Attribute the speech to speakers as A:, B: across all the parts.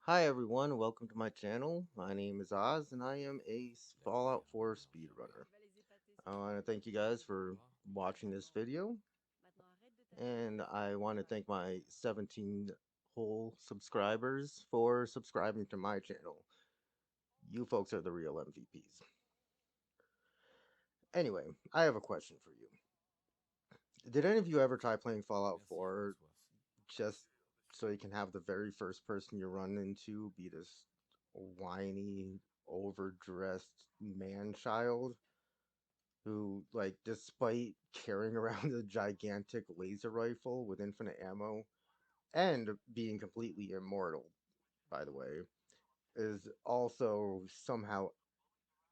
A: Hi everyone, welcome to my channel. My name is Oz and I am a Fallout 4 speedrunner. I want to thank you guys for watching this video, and I want to thank my 17 whole subscribers for subscribing to my channel. You folks are the real MVPs. Anyway, I have a question for you. Did any of you ever try playing Fallout 4 just so you can have the very first person you run into be this whiny, overdressed man-child who, like, despite carrying around a gigantic laser rifle with infinite ammo and being completely immortal, by the way, is also somehow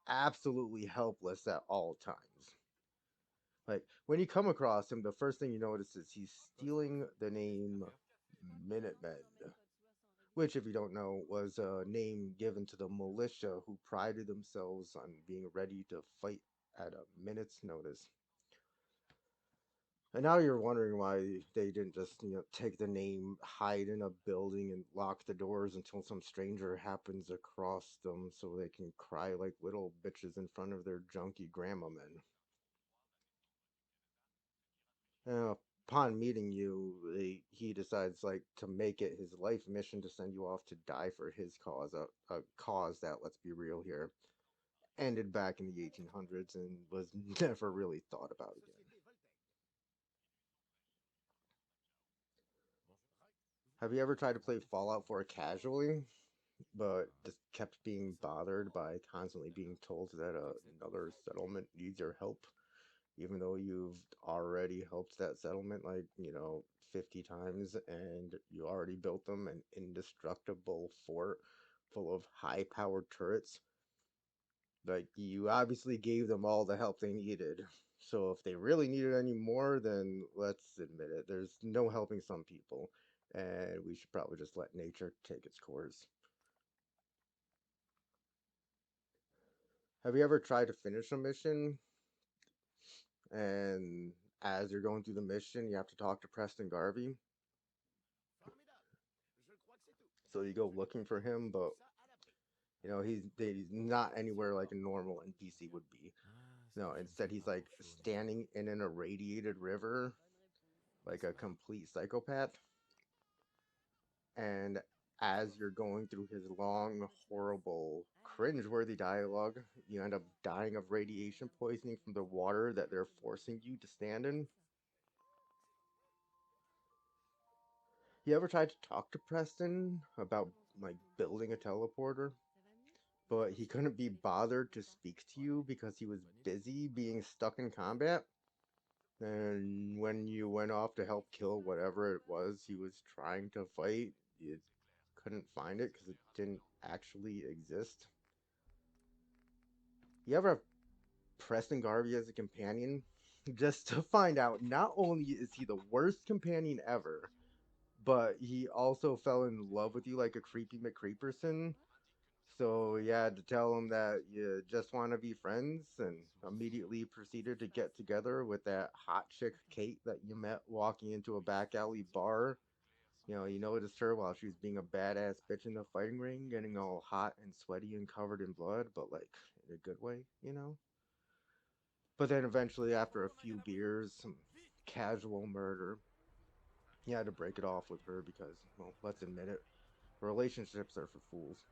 A: absolutely helpless at all times. Like, when you come across him, the first thing you notice is he's stealing the name Minutemen, which, if you don't know, was a name given to the militia who prided themselves on being ready to fight at a minute's notice. And now you're wondering why they didn't just, take the name, hide in a building, and lock the doors until some stranger happens across them so they can cry like little bitches in front of their junky grandma men. Upon meeting you, he decides, like, to make it his life mission to send you off to die for his cause, a cause that, let's be real here, ended back in the 1800s and was never really thought about again. Have you ever tried to play Fallout 4 casually, but just kept being bothered by constantly being told that another settlement needs your help, even though you've already helped that settlement, like, 50 times, and you already built them an indestructible fort full of high-powered turrets? Like, you obviously gave them all the help they needed. So if they really needed any more, then let's admit it, there's no helping some people, and we should probably just let nature take its course. Have you ever tried to finish a mission, and as you're going through the mission, you have to talk to Preston Garvey? So you go looking for him, but he's not anywhere like a normal NPC would be. No, instead he's like standing in an irradiated river, like a complete psychopath. And as you're going through his long, horrible, cringe-worthy dialogue, you end up dying of radiation poisoning from the water that they're forcing you to stand in. You ever tried to talk to Preston about, like, building a teleporter? But he couldn't be bothered to speak to you because he was busy being stuck in combat? And when you went off to help kill whatever it was he was trying to fight, you couldn't find it because it didn't actually exist? You ever have Preston Garvey as a companion? Just to find out not only is he the worst companion ever, but he also fell in love with you like a creepy McCreeperson. So you had to tell him that you just want to be friends, and immediately proceeded to get together with that hot chick Kate that you met walking into a back alley bar. You noticed her while she was being a badass bitch in the fighting ring, getting all hot and sweaty and covered in blood, but, like, in a good way? But then eventually, after a few beers, some casual murder, you had to break it off with her because, well, let's admit it, relationships are for fools.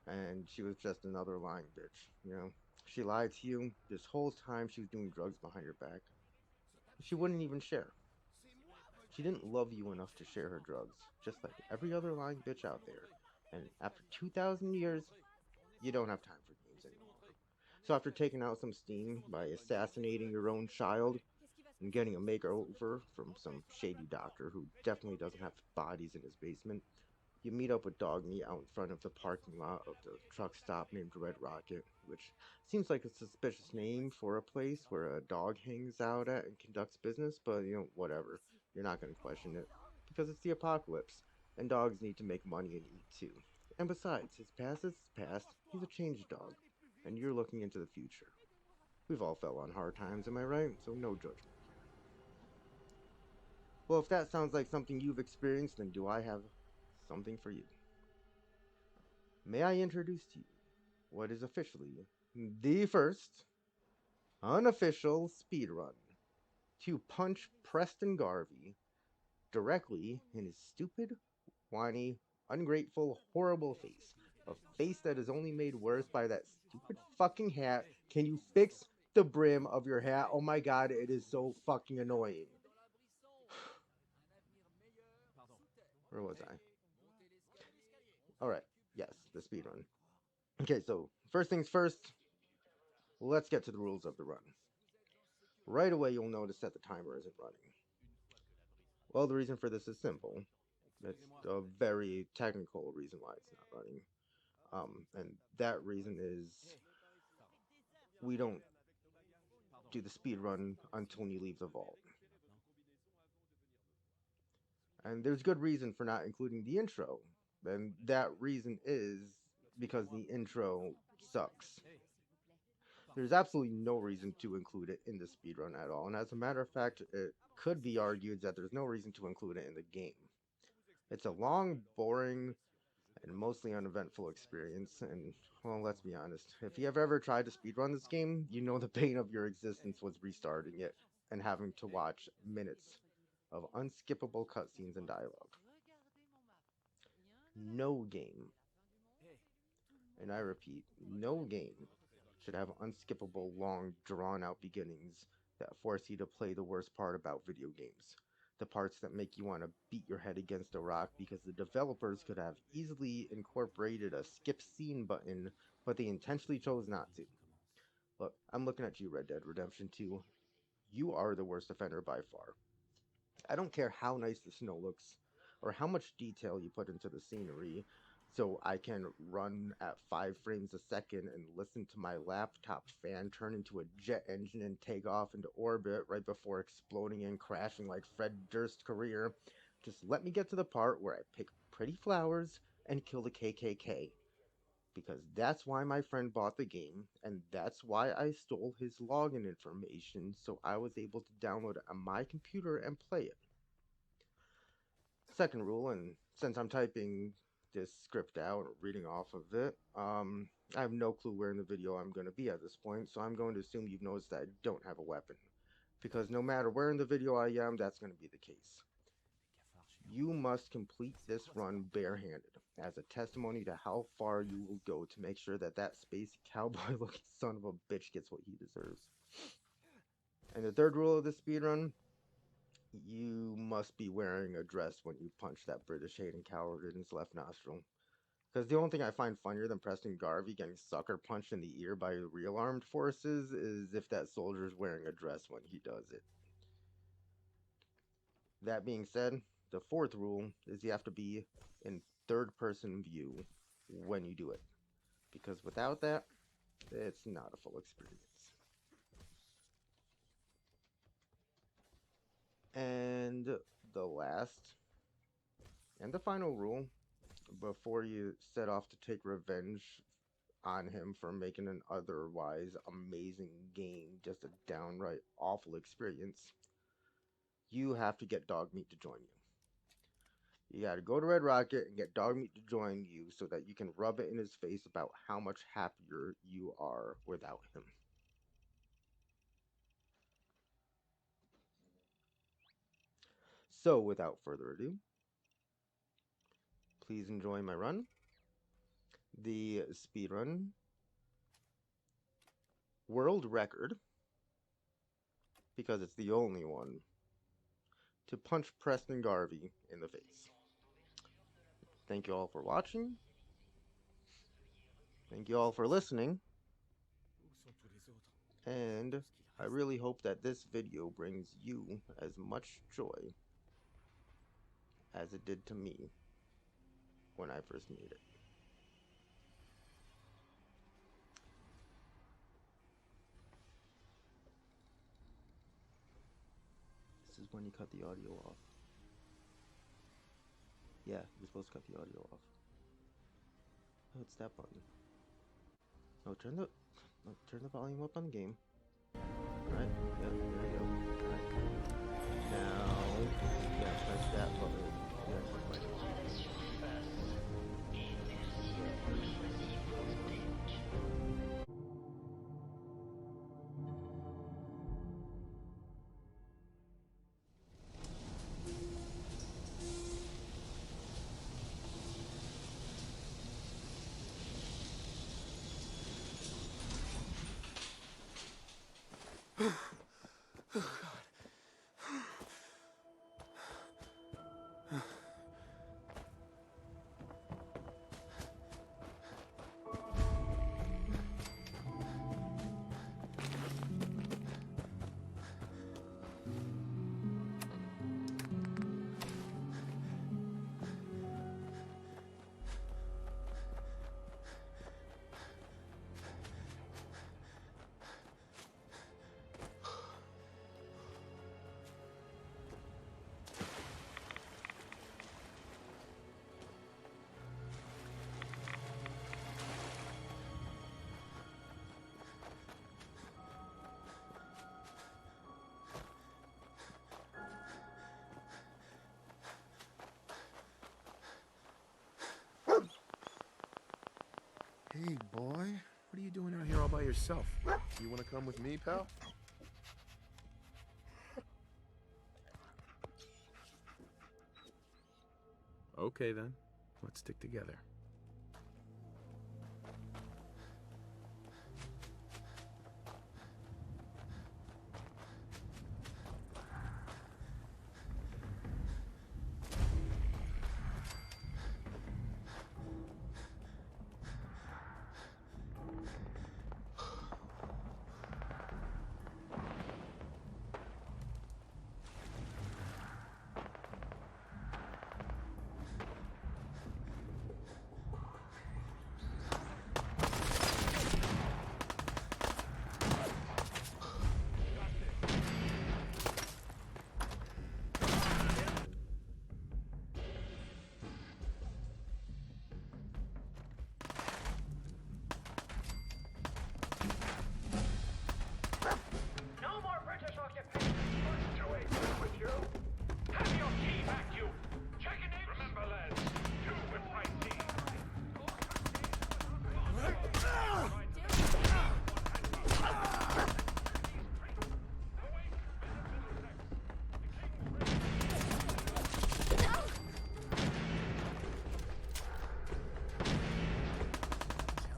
A: And she was just another lying bitch. She lied to you this whole time she was doing drugs behind your back. She wouldn't even share. She didn't love you enough to share her drugs, just like every other lying bitch out there. And after 2,000 years, you don't have time for games anymore. So after taking out some steam by assassinating your own child and getting a makeover from some shady doctor who definitely doesn't have bodies in his basement, you meet up with Dog Meat out in front of the parking lot of the truck stop named Red Rocket, which seems like a suspicious name for a place where a dog hangs out at and conducts business, but, whatever. You're not going to question it. Because it's the apocalypse, and dogs need to make money and eat too. And besides, his past is his past. He's a changed dog. And you're looking into the future. We've all fell on hard times, am I right? So no judgment here. Well, if that sounds like something you've experienced, then do I have something for you. may I introduce to you what is officially the first unofficial speedrun to punch Preston Garvey directly in his stupid, whiny, ungrateful, horrible face. A face that is only made worse by that stupid fucking hat. Can you fix the brim of your hat? Oh my god, it is so fucking annoying. Where was I? Alright, yes, the speedrun. Okay, so first things first, let's get to the rules of the run. Right away, you'll notice that the timer isn't running. Well, the reason for this is simple. It's a very technical reason why it's not running. And that reason is we don't do the speed run until you leave the vault. And there's good reason for not including the intro. And that reason is because the intro sucks. There's absolutely no reason to include it in the speedrun at all. And as a matter of fact, it could be argued that there's no reason to include it in the game. It's a long, boring, and mostly uneventful experience, and, well, let's be honest, if you have ever tried to speedrun this game, you know the pain of your existence was restarting it and having to watch minutes of unskippable cutscenes and dialogue. No game, and I repeat, no game should have unskippable, long, drawn-out beginnings that force you to play the worst part about video games. The parts that make you want to beat your head against a rock, because the developers could have easily incorporated a skip scene button, but they intentionally chose not to. Look, I'm looking at you, Red Dead Redemption 2. You are the worst offender by far. I don't care how nice the snow looks, or how much detail you put into the scenery, so I can run at 5 frames a second and listen to my laptop fan turn into a jet engine and take off into orbit right before exploding and crashing like Fred Durst's career. Just let me get to the part where I pick pretty flowers and kill the KKK. Because that's why my friend bought the game, and that's why I stole his login information so I was able to download it on my computer and play it. Second rule, and since I'm typing this script out, reading off of it, I have no clue where in the video I'm going to be at this point, so I'm going to assume you've noticed that I don't have a weapon. Because no matter where in the video I am, that's going to be the case. You must complete this run barehanded, as a testimony to how far you will go to make sure that that spacey cowboy-looking son of a bitch gets what he deserves. And the third rule of this speedrun, you must be wearing a dress when you punch that British-hating coward in his left nostril. Because the only thing I find funnier than Preston Garvey getting sucker punched in the ear by the real armed forces is if that soldier's wearing a dress when he does it. That being said, the fourth rule is you have to be in third-person view when you do it. Because without that, it's not a full experience. And the last and the final rule, before you set off to take revenge on him for making an otherwise amazing game just a downright awful experience, you have to get Dog Meat to join you. You gotta go to Red Rocket and get Dog Meat to join you so that you can rub it in his face about how much happier you are without him. So, without further ado, please enjoy my run. The speedrun world record, because it's the only one, to punch Preston Garvey in the face. Thank you all for watching. Thank you all for listening. And I really hope that this video brings you as much joy as it did to me when I first made it. This is when you cut the audio off. Yeah, you're supposed to cut the audio off. Oh, it's that button. No, turn the volume up on the game. Alright, yeah, there you go. Alright. Now, yeah, press that button. Yeah,
B: Hey, boy. What are you doing out here all by yourself? You want to come with me, pal? Okay, then. Let's stick together.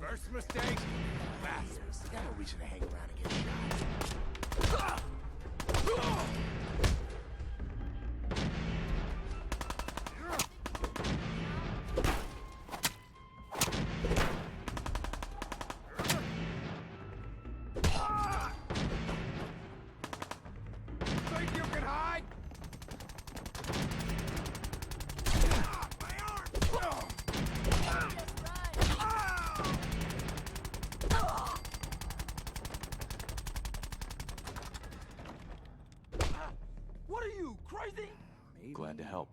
C: First mistake, bastards. Got no reason to hang around and get shot. Think you can hide? My arm! What are you, crazy?
B: Glad to help.